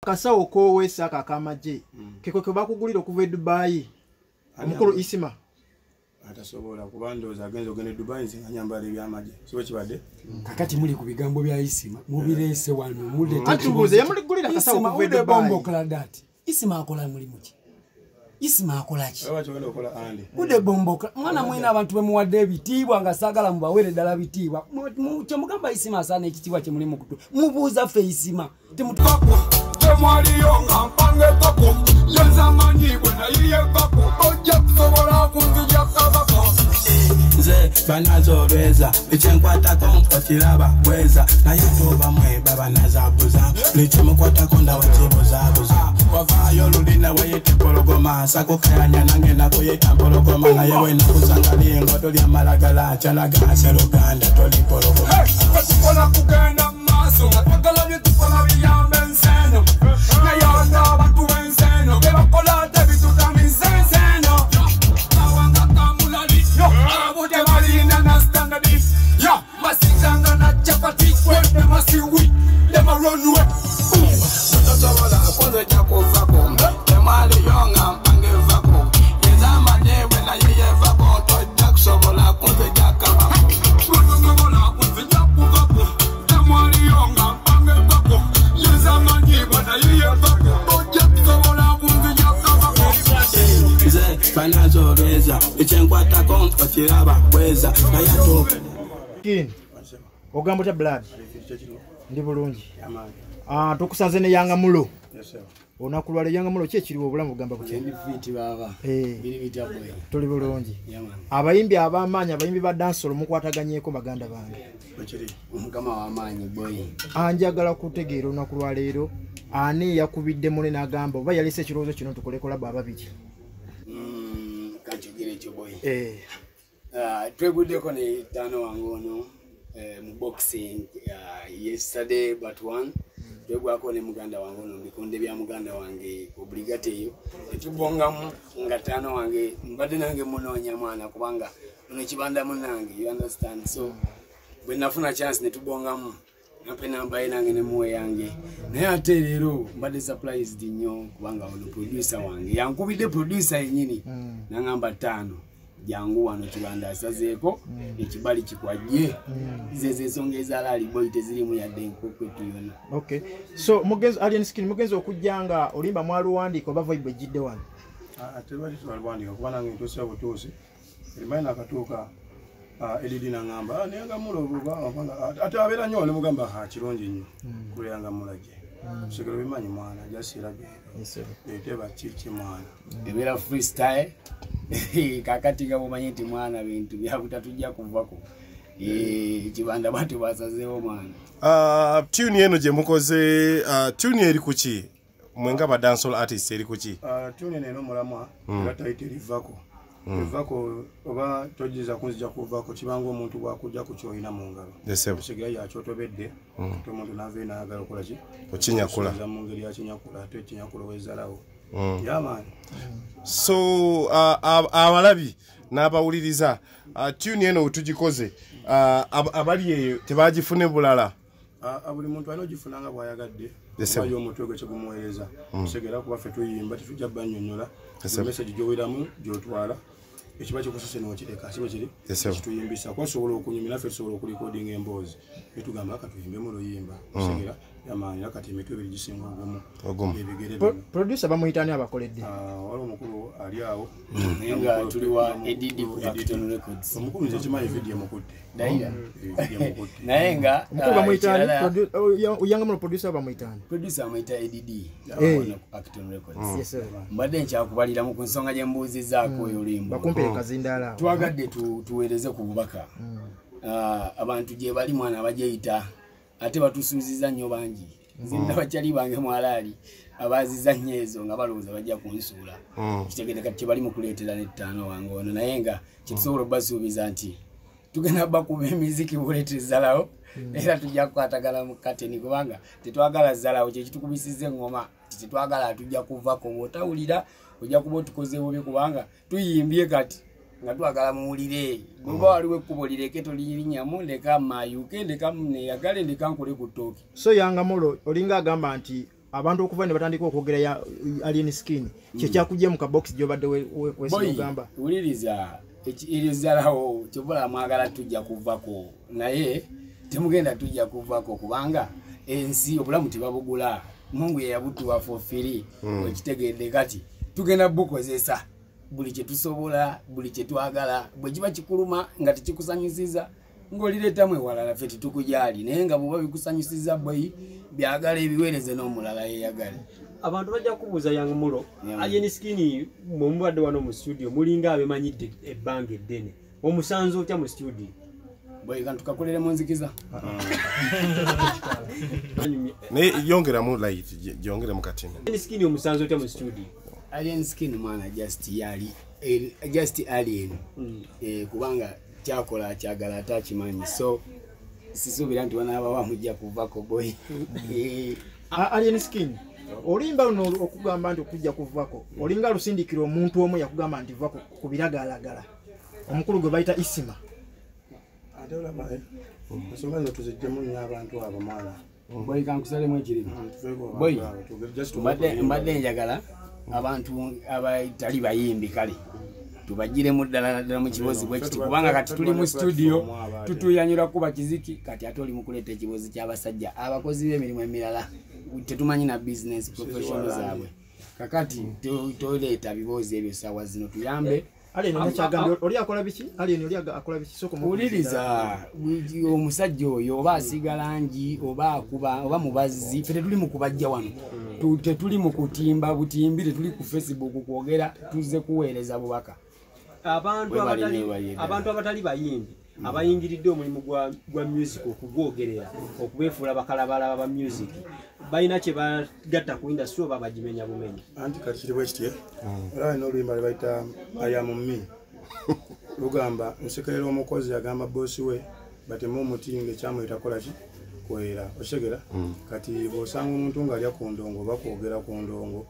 akasawo kowesa akakamaje keko ke bakugulira okuva Dubai omukulu Isma atasobola kubandoza agenzo gene Dubai nzinga nyambala ebyamaje so kibadde kakati muli ku bigambo bya Isma mubirese wano mude atubuze yamuligulira akasawo okuva Dubai bombo kladati Isma akola muli muki Isma akola ki abacho genda okola ande ude bomboka mwana mwina abantu bemuwadde ebitibwa nga sagala mubawere dala bitibwa kye mugamba Isma asana ekitibwa kye muli mukutu mubuuza fe Isma temutukako temwali yonga mpange kako yenza manyi bwana yiye kako ojja kusobola kunzija kabako nze banazobeza ekyenkwatako nkiraba bweza naye toba mwe baba nazabuza nekyemukwatako ndawekibuzabuza wavaayo lulina weyita empologoma sakukayanya nange nakuyita mpologoma naye wenakusangaliye ngoto lya malagala kyalaga seruganda toli mpologoma tukola kugenda maaso nga twagala byetukola biyambe enseno nayanda abantu b'enseno bebakola tebitutamiza enseno awanga kamulali abude balina na standardi ya masitanga na chapati wende masiwi lemarunwe Tosobola kwanza chakuvako temali yonga mpange vako yezama newe na yeye vako toja kusobola kwanza jakavako Tosobola kwanza chakuvako temali yonga mpange vako yezama newe na yeye vako toja kusobola kwanza jakavako Nze banazobeza ekyenkwatako okiraba bweza naye atoka kin ogambo ta blood ndi bulungi tukusanze ne yanga mulo onakulwala yanga mulo kyekiriwo obulamu bugamba bukye viti baba biri bitaboye tuli bulungi abayimbi abamanya abayimbi ba dansolo mukwataganyeko baganda bange kama wamanyi boy anjagala kutegeera onakulwa leero ani yakubidde mune n'agamba oba yalise ekirowoozo kino tukole kolabo ababiri kanchogere ekyo boy twegudeko ne tano wange ono mu boxing yesterday but one twegwako ne muganda wange ono bikonde bya muganda wange obligate eyo etubongamu nga tano wange mbadde nange munoonya mwana kubanga ono kibanda munange you understand so bwe nafuna chance ne tubongamu nape namba nange ne muwe yange naye ate leero mbadde surprised nnyo kubanga ono producer wange yankubidde producer yennyini nangamba tano jangu wano kibanda asazeeko ekibali kikwajje zeze ensonga ali boy tezirimu yadde enkokwetu yona okay so mugenzi alien skin mugenzi okujjanga olimba mwaluwandiko oba vibe ejidde wano atebali twaluwandika kubanga ntosa butuusi erimana akatuuka elidina ngamba nenga mulo banga ate abeera nnyo ne mugamba kirungi nnyo kuleyanga mulaje sekero bimanyi mwana jasira teba chichi mwana ebeera freestyle kakati gabumanyi nti mwana bintu byabutatujja kuvako kibanda batu basazeewo mwana tune eno gye mukoze tune eri kuki mwenga ba dancehall artist eri kuki tune eno mulamwa era title ivako oba tojiza kunzija kuvako kibanga omuntu bwakujja kukyoyina mu ngalo sigira yakyotobedde omuntu nave naagala okola ki okinyakula mu ngeri yakinyakula ate ekinyakula wezalawo yaman so abalabi n'abawuliriza tune eno wetugikoze abali eyo tebagifune bulala buli muntu alina ogifunanga bw'ayagadde ayo omutwe gwe kyegumuweereza segera kuba ffe tuyimba tetujja bannyonnyola message gyoweramu gyotwala ekiba kikusese n'okireka kiba kiri kituyimbisa kwasobola okunyumira ffe tusobola okulikodinga emboozi netugamba akatuyimbe mu luyimba segera yamaanyi akati emitwe ebiri gisinga ogumu ebigere producer bamuyitani abakoledde waliwo omukulu ali awo nga tuli wa edidi ku Acton Records omukulu nze kimanyi vidiyo mukudde naye nga omukulu bamuyitani oyanga muno producer bamuyitani producer amuyita edidi ku Acton Records mbadde nkyakubaliramu ku nsonga gye mbuuzizaako oyo oluyimba bakumpe kazindaala twagadde tuweereze ku bubaka abantu gye bali mwana abajeyita ate batusuuziza nnyo bangi nzinda bakyali bange mwalaali abaziza nnyo ezo nga balowooza bajja kunsuula kitegeeza kati bali mu kuleetera n'ettaano wange ono naye nga kitusobola okubasuubiza nti tugenda bakuba emiziki buleetera ezzalawo era tujja kukwatagala mu kateni kubanga tetwagala zzalawo kyekitukubisiza eŋŋoma tetwagala tujja kuvako bw'otawulira ojja kuba otukoze bubi kubanga tuyimbye kati nga twagala muwulire bw'oba waliwo ekkubo lireke tolirinyamu leka mayuke leka neyagale leka nkole ku ttooki so yanga mulo olinga agamba nti abantu okuva ne batandika okwogera ya alien skin kyekyakuggye mu kabox gyobadde wesigamba uliriza ekirizalawo kyobola mwagala tujja kuvako naye temugenda tujja kuvako kubanga ensi obulamu tebabugula Mungu yabutuwa for free wekitegedde kati tugenda bukozesa buli kyetusobola buli kyetwagala bwe kiba kikuluma nga tekikusanyusiza ng'olireetamu ewalala ffe tetukujali naye nga bw'oba bikusanyusiza bwe byagala ebiweereze n'omulala yeeyagale abantu bajja kubuuza Young Mulo alien skin mwe mubadde wano mu studio mulinga abemanyidde ebbanga eddene omusanzu otya mu studio bwe kantu kakolere mu nzikiza ne yongeramu light gyongeremu katini alien skin omusanzu otya mu studio alien skin mwana just alien kubanga kyakola kyagala atakimanyi so sisuubira nti wanaaba wamujja kuvako boy alien skin olimba luno okugamba nti okujja kuvako olinga lusindikira omuntu omu yakugamba nti vako ku biragaalagala omukulu gwe bayita Isma ate olaba nsonga zino tuzijjemu nnyo abantu abo maana boy kankusalemu ekirimu boy mbadde njagala abantu abatali bayimbi kale tubagiremu ddala mu kibozi bwekiti kubanga kati tuli mu studio tutuyanyura kuba kiziki kati ate oli mukuleeta ekibozi ky'abasajja abakozi b'emirimu emirala tetumanyi na business professionals zaabwe kakati toleeta bibozi ebyo sawa zino tuyambe uliriza omusajja oyo oba asiga langi oba akuba oba mubazzi ffe tetuli mu kubajja wano tetuli mu kutimba butimbi tetuli ku Facebook kwogera tuzze kuweereza bubaka abantu abatali bayimbi abayingiridde omulimu gwa music okugwogerera okubeefuula bakalabalaba ba music balina kye bagatta ku industry oba bagimenya bumenya anti kati kiri bwekitye era alina oluyimba lwe bayita ayamumi lugamba nsekerera omukozi agamba boosi we batemu omuti ng'ekyamuyita ki kwera okitegera kati bw'osanga omuntu ng'alya ku ndongo oba kwogera ku ndongo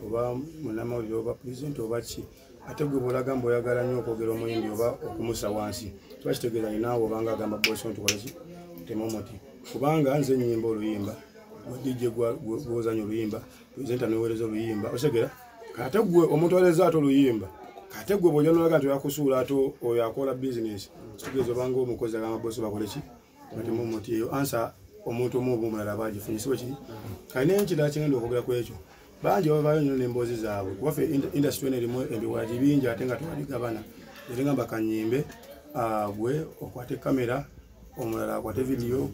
oba munnamawulire oba pulezidenti oba ki ate gwe bw'olaga mbu oyagala nnyo okwogera omuyimbi oba okumusa wansi kiba kitegeeza ninaawe obanga agamba boosi ntukolaki temu omuti kubanga nze nnyimba oluyimba DJ gwozanya oluyimba pulezidenti aneweereza oluyimba okitegera kate gwe omuntu aweereza ate oluyimba kate gwe bw'ojja n'olaga nti oyakusuula ate oyo akola bizinesi kitegeeza obanga omukozi agamba boosi bakole ki batemu omuti eyo ansa omuntu omu oba omulala bagifunye si bwe kiri kali naye nkirala kigenda okwogera ku ekyo bangi babayo nnyo n'emboozi zaabwe kuba ffe industry eno erimu ebiwagi bingi ate nga tebaligabana era nga bakanyimbe gwe okwate kamera omulala akwate vidiyo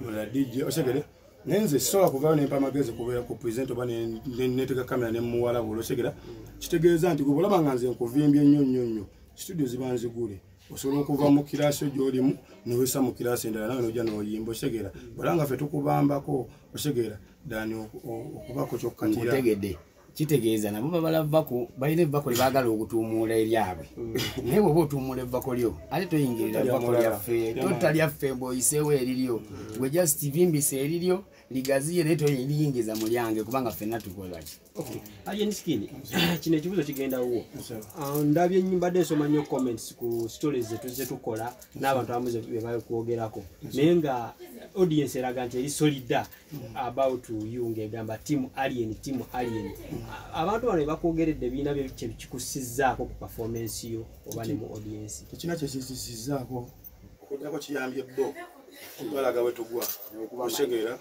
omulala DJ osegere naye nze sisobola kuvaayo nempa amagezi kubeera ku purezidenti oba neteka kamera nemuwalabula osegera kitegeeza nti gwe bulaba nga nze nkuvimbye nnyo nnyo nnyo studio ziba nzigule osobola okuva mu kiraasi gy'olimu newesa mu kiraasi endala nawe nojja n'oyimba osegera olanga ffe tukubambako osegera dani okubako kyokukatira kitegeeza nabo babala vako balina evako libaagala okutuumuula eryabwe naye bw'oba otuumuula evako lyo ate toyingirira vako lyaffe totalyaffe bw'oyiseewo eriryo gwe just vimbisa eriryo ligaziye naye toyingiza mu lyange kubanga ffenna tukolaki alien skin kino ekibuzo kigendawo ndabye mbadde nsoma nnyo comments ku stories zetuzze tukola n'abantu abamu be bakwogerako naye nga audience eraga nti eri solida about you ng'egamba team alien abantu bano bakwogeredde biina bye kikussizzaako ku performance yo oba ne mu audience tekina kyekisizzaako okuddako kiyambye bbo okubalaga we tugwa osegeera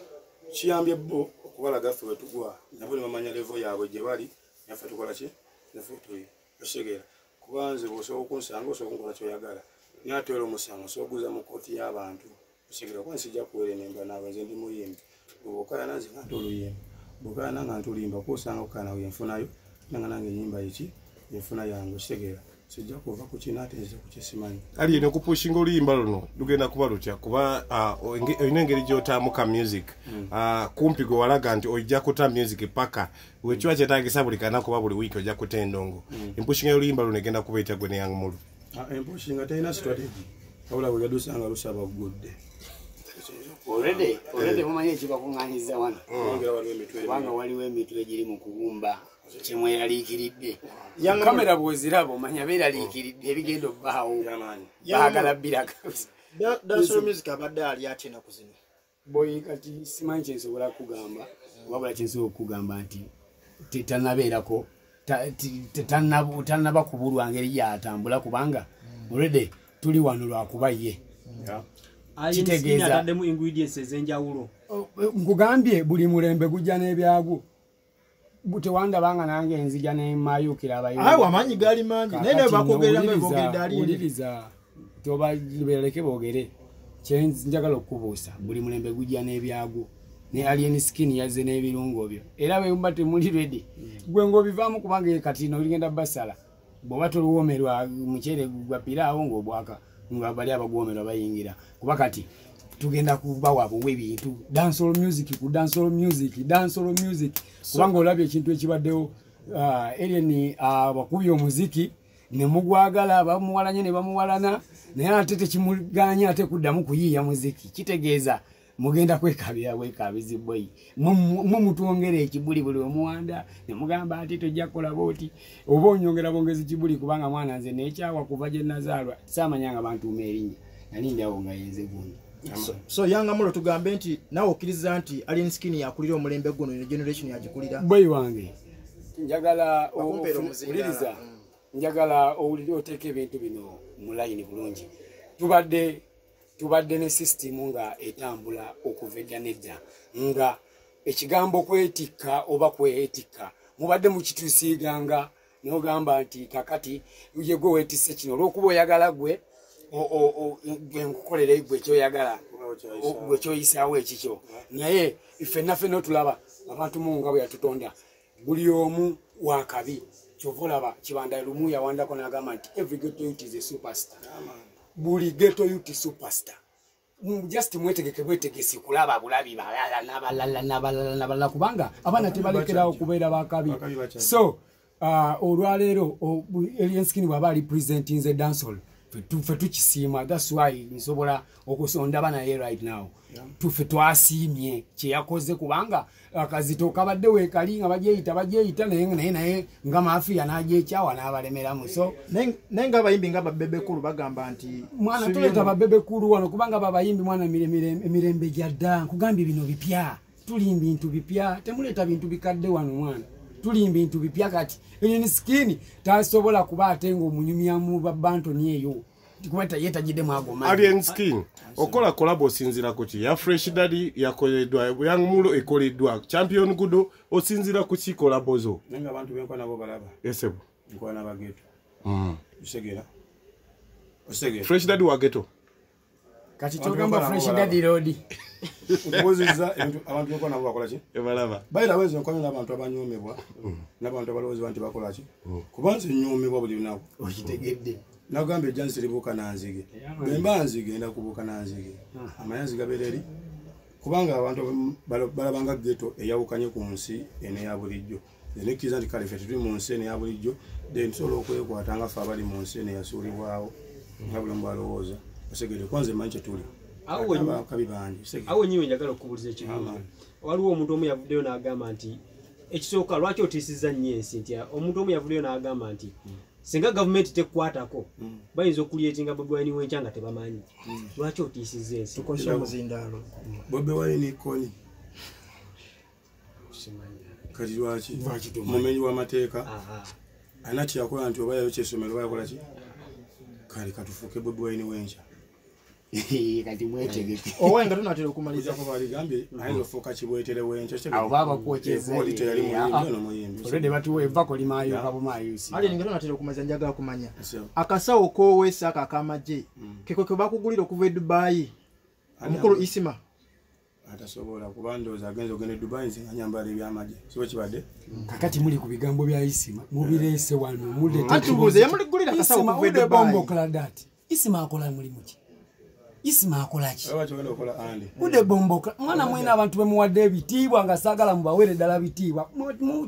kiyambye bbo okubalaga ffe we tugwa nabo ne bamanya levo yaabwe gye bali naffe tukola ki naffe tuli osegeera kuba nze bw'osobola okunsanga osobola okunkola kyoyagala naye ate era omusango osobola okuguza mu kooti y'abantu osegeera kuba nsijja kuwere nemba naawe nze ndi muyimbi bw'okayana nze nga nti oluyimba bw'okayana nga nti oluyimba kuosanga okukana yenfunayo nanga nange enyimba eki yenfuna yange osegeera sijja kuva ku kino ate nze ku kyesimanyi ali ne kupushinga oluyimba luno lugenda kuba lutya kuba olina engeri gy'otaamuka music kumpi gwe walaga nti ojja kuta music paka wekiba kyetagisa buli kanaku kuba buli wiiki ojja kuta endongo empushinga y'oluyimba luno egenda kuba etya gwe ne Young Mulo empushinga terina strategy wabula bwe yadusanga lusaba gudde olede mumanyi ekibakuŋŋanyiza wano kubanga waliwo emitwe egiri mu kubumba kimweraliikiridde kamera bw'oziraba omanya beeraliikiridde ebigenda obbaawo baagala bbiraga dancehall music abadde ali atya ennaku zino boy kati simanyi kyensobola kugamba wabula kyensobola okugamba nti tetanabeerako tanaba kubulwa ngeri yatambula kubanga already tuli wano lwakuba ye kitegeeza ataddemu ingredients ez'enjawulo nkugambye buli mulembe gujja n'ebyagwo tewandabanga nange enzija nemayukira abayo amanyi gali mangi naye bakogerera ng'ebogerera aliyuliriza tobaleke boogere kyenjagala okubuusa buli mulembe gujja n'ebyagwo ne alien skin yazze n'ebirungo byo era bwemba temuli ready gwe ng'obivaamu kubanga kati no oligenda basala bw'oba toluwoomerwa muceere gwa piraawo ng'obwaka nga bali abagwomerwa bayingira kuba kati tugenda kubawa bwe bintu dancehall music kubanga olabye ekintu ekibaddewo alien abakubi omuziki ne mugwagala bamuwalanye ne bamuwalana naye ate tekimuganya ate kuddamu kuyiiya muziki kitegeeza mugenda kwekabizibwa mumutwongera ekibuli buli omuwanda ne mugamba ati tojja kukola booti oba onyongera bongezi kibuli kubanga mwana nze nekyawa kuva gye nazaalwa saamanya nga bantuuma erinnya nalindawo nga yenze gundi so yanga Mulo tugambe nti nawe okkiriza nti alien skin yakulira omulembe guno ino generation yagikulira boyi wange njagala owuliriza njagala owulire oteeka ebintu bino mu layini bulungi tubadde ne system nga etambula okuva edda nedda nga ekigambo kwetikka oba kwetikka mubadde mukitusiiganga n'ogamba nti kakati yegwe weetisse kino olw'okuba oyagala gwe nkukolere gwe kyoyagala gwe kyoyisaawo ekikyo naye ffenna otulaba abantu munga bwe yatutonda buli omu wakabi kyova olaba kibanda lumu yawandako n'agamba nti every ghetto youth is a superstar buli ghetto youth superstar just mwetegesi kulaba bulabi nabalala kubanga abaana tebalekerawo kubeera bakabi so olwaleero alien skin bw'aba ali presenting the dancehall tufe tukisiima that's why nsobola okusondaba naye right now tufe twasiimye kyeyakoze kubanga akazito kabadde weekali nga bagyeyita naye nga maafiya n'agyekyawa n'abalemeramu so naye nga abayimbi nga babebekulu bagamba nti mwana tuleeta babebekulu wano kubanga babayimbi mwana emirembe gyadda nkugambye bino bipya tulimba bintu bipya temuleeta bintu bikadde wano mwana tulimba bintu bipya kati alien skin tasobola kuba ate ng'omunyumyamu babantoni eyo kubata yetajiddemu agoma alien skin okola collabo osinzira ku ki ya fresh daddy yakoleddwa young Mulo ekoleddwa champion gudo osinzira ku ki collabo zo nenga abantu benkwa nabo balaba esebo nkwa na Ghetto usegera fresh daddy wa Ghetto kati kyogamba fresh daddy road okubuziza abantu benkwa nabo bakola ki ebalaba bayira wezo nkonya n'abantu abanyomebwa n'abantu abalowooza nti bakola ki kubanze nyomebwa buli lunaku okitegedde nagambe jansi libuka nanzige bemba nzige enda kubuka nanzige amayanzi gabereri kubanga abantu balabanga Ghetto eyawukanye ku nsi ene ya bulijjo nekiza ndi kale fetu mu nsi ene ya bulijjo then solo okwekwatanga fa bali mu nsi ene yasulibwawo ngabula mbalowooza osegere kwanze manje tuli awo nyiwe njagala okubuuliza ekibuuzo waliwo omuntu omu yavuddeyo n'agamba nti ekisooka lwaki otiisizza nnyo ensi nti omuntu omu yavuddeyo n'agamba nti singa gavumenti tekwatako bayinza okulyetinga Bobi Wine wenkya nga tebamanyi lwaki otiisizza ensi tukozesa omuzindaalo Bobi Wine koni kati lwaki mumenyi w'amateeka anati yakola nti obayayo kyesomero bayakola ki kale katufuuke Bobi Wine wenkya kati mwetegeke owenga tunatera okumaliza ko baligambye ayinza ofuuka kibwetere wenkya abo baba kwokyeza olwedde batuweeva kolimaayo kabumaayusi ali nga tunatera okumaliza njagala kumanya akasawo kowesa aka akamagye keko ke bakugulira okuva e Dubai omukulu Isma atasobola kuba ndowooza agenza ogenda e Dubai nze nga nyambala ebyamagye siwe kibadde kakati muli ku bigambo bya Isma mubireese wano atubuuze yamuligulira akasawo okuva e Dubai Isma akola mulimu ki Isma akola ki abachogenda okola andi ude bomboka mwana mwina abantu bemuwadde ebitiibwa nga saagala mubawere ddala bitiibwa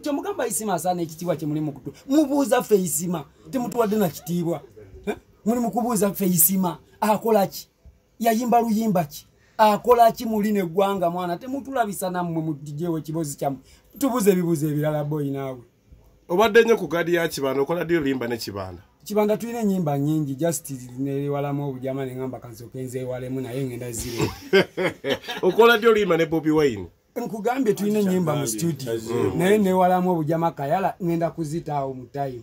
kyemugamba Isma asaana ekitiibwa kye muli mukutu mubuuza ffe Isma temutuwadde na kitiibwa muli mukubuuza ffe Isma akola ki yayimba luyimba ki akola ki muli neggwanga mwana temutulabisa nammwe mugijewo ekibozi kyammwe tubuze ebibuzo ebirala boyi naawe obadde nnyo ku gadi ya Kibanda okola ddi olimba ne Kibanda Kibanda tulina nyimba nyingi just newalamu obujama ngamba kansokenze walemu naye ngenda zire. Okola dio lima ne Bobi Wine. Nkugambye tulina nyimba mu studio. Naye newalamu obujama kayala ngenda kuzitaawo mu time.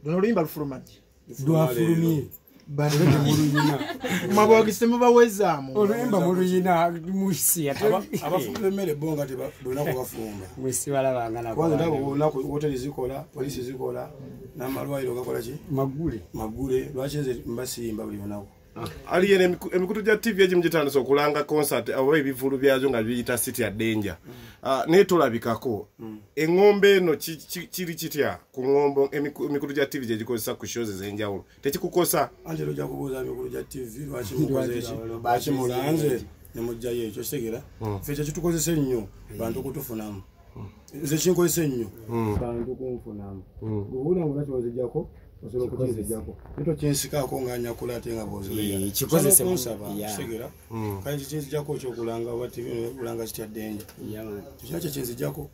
Dono limba lufurumati. Dwa furumie. Bande muluyina. Mabogise mubawezaamu. Olimba muluyina musi abafumbe mmere bonga teba bonako bafumba. Mwisi wala bangana. Kwanza ndabo bonako hotel zikola, police zikola, na malwairo gakola ki? Magule lwachenze mbasimba buli bonako. Ali yene emikutu ja TV eji mjitandisa okulanga concert awo ebivulu byazo nga biyita City ya Danger. Ne tulabikako. Engombe no kiri kitya ku ngombo emikutu ja TV je gikozesa ku shows zenjawulo. Tekikukosa Angelo ja kubuza emikutu ja TV lwachi mukoze echi. Bachi mulanze ne mujjaye ekyo segera. Fecha kitukozesa nnyo bantu kutufunamu. Nze kinkozesa nnyo bantu kunfunamu. Ubula ngulati wazijako osolo kutizijako. Nito kyensikaako nga nyakula ate nga bozileya. Kikozese musaba segera. Kandi kyenzijako kyokulanga wa TV kulanga City ya Danger. Kyacha kyenzijako.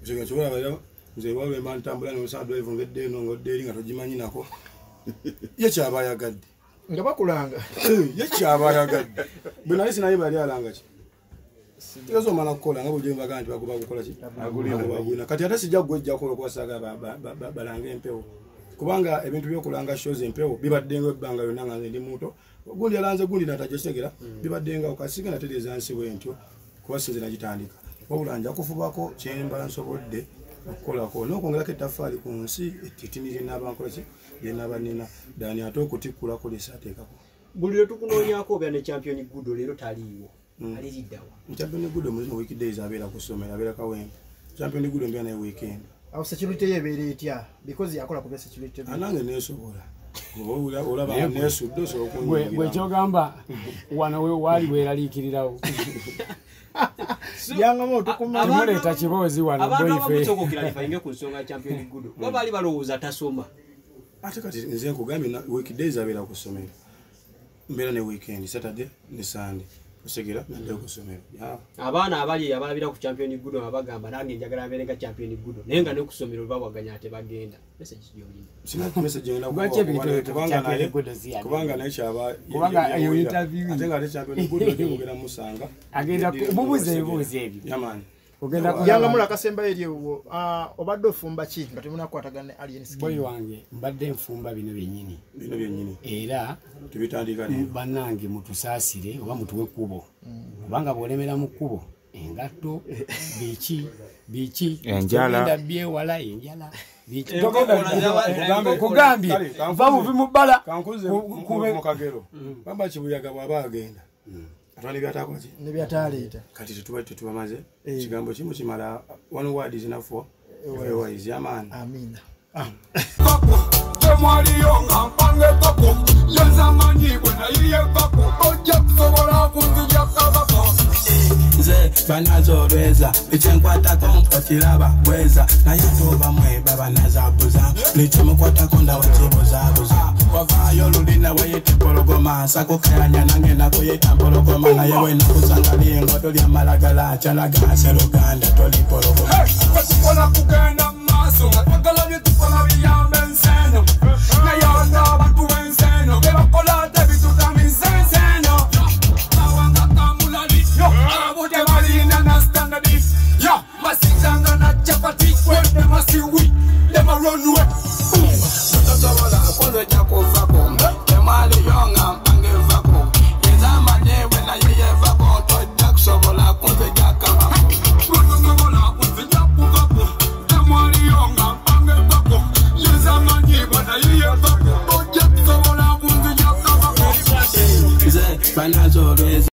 Segera kyola bala nze walwe mantambula no sa drive ngedde no ngodde nga tojimanyi nako. Ye kyabayagadde. Nga bakulanga. Ye kyabayagadde. Bino alisi naye bali alanga ki. Tezo mala kola nga bujemba ganti bakuba kukola ki. Agulina. Kati ate sijja gwejjako okwasaga balanga empewo. Kubanga ebintu byokulanga shows empewo bibaddenga ebbanga yonna nga ndi muto. Gundi alanze gundi natajesegera bibaddenga okasiga natereza nsi bwentyo kubasinze nagitandika. Wabulanja kufubako kyembala nsobodde okukolako n'okwongerako ettaffaali ku nsi ettitini lye n'abankola ki lye n'abanina dani ate okutikkulako lyesaateekako. Buli lwe tukunoonyako obya ne champion Gudo leero taliiwo. Aliriddawa. Champion Gudo muzino weekdays abeera kusomera abeera kawempe. Champion Gudo mbya naye weekend. Awo security yebeera etya because yakola ku security. Anange neesobola. Olaba neesudde osobola okunyigira. Gwe kyogamba wano we wali weeraliikirirawo. Yangamo tukuma muleeta kiboozi wano boife. Abantu abamukyokokera lifainge ku nsonga champion Gudo. Babaali balowooza tasoma. Ate kati nze nkugambye weekdays abeera kusomera. Mbeera ne weekend Saturday ne Sunday. Osegera nande okusomera. Abaana abali abalabira ku champion Gudo abagamba nange njagala abeerenga champion Gudo. Naye nga ne kusomera babaganya ate bagenda. Message gyolina. Sina message ngenda Gwache bito kubanga naye kyaba kubanga ayo interview. Ate nga ate champion Gudo ngenda musanga. Agenda kububuze ebibuze ebyo. Yamani. Ogenda yanga mula kasemba eri wo obadde ofumba ki nga temunakwatagana alien skin. Boy wange mbadde nfumba bino byennyini. Era tubitandika ne bannange mutusaasire oba mutuwe kubo. Kubanga bwolemera mu kubo engatto biki enjala byewala enjala biki kugambye va muvi mu bbala kankuze mu kagero bamba kibuyaga bwaba agenda atwali byatako ki ne byataleeta kati tetubamaze kigambo kimu kimala one word is enough for otherwise yaman amina Marionga pange papo yenza manyi bwana yiye papo oja kusobola kunzija kabako ze banazoreza ichenkwata konko kiraba weza na yotoba mwe baba nazabuza lichumukwata konda wachibozabuza wavayo lulina wayete pologoma sako kanya nange nakoyeta pologoma na yewe nakusangalie ngoto lya malagala chalaga seruganda toli pologoma kukona kugenda maso ngakagala nyetukola biyambe nseno na yona bantu enseno beba kola debitu kami nseno awanga kamulali yo abote marina na standard yo masitanga na chapati kwende masiwi dema runway Tosobola kwanza jako vako temali yonga mpange vako yezama newe na yeye vako toja kusobola kwanza jaka vako Tosobola kwanza jako vako temali yonga mpange vako yezama newe na yeye vako toja kusobola kwanza jaka vako Ze, financial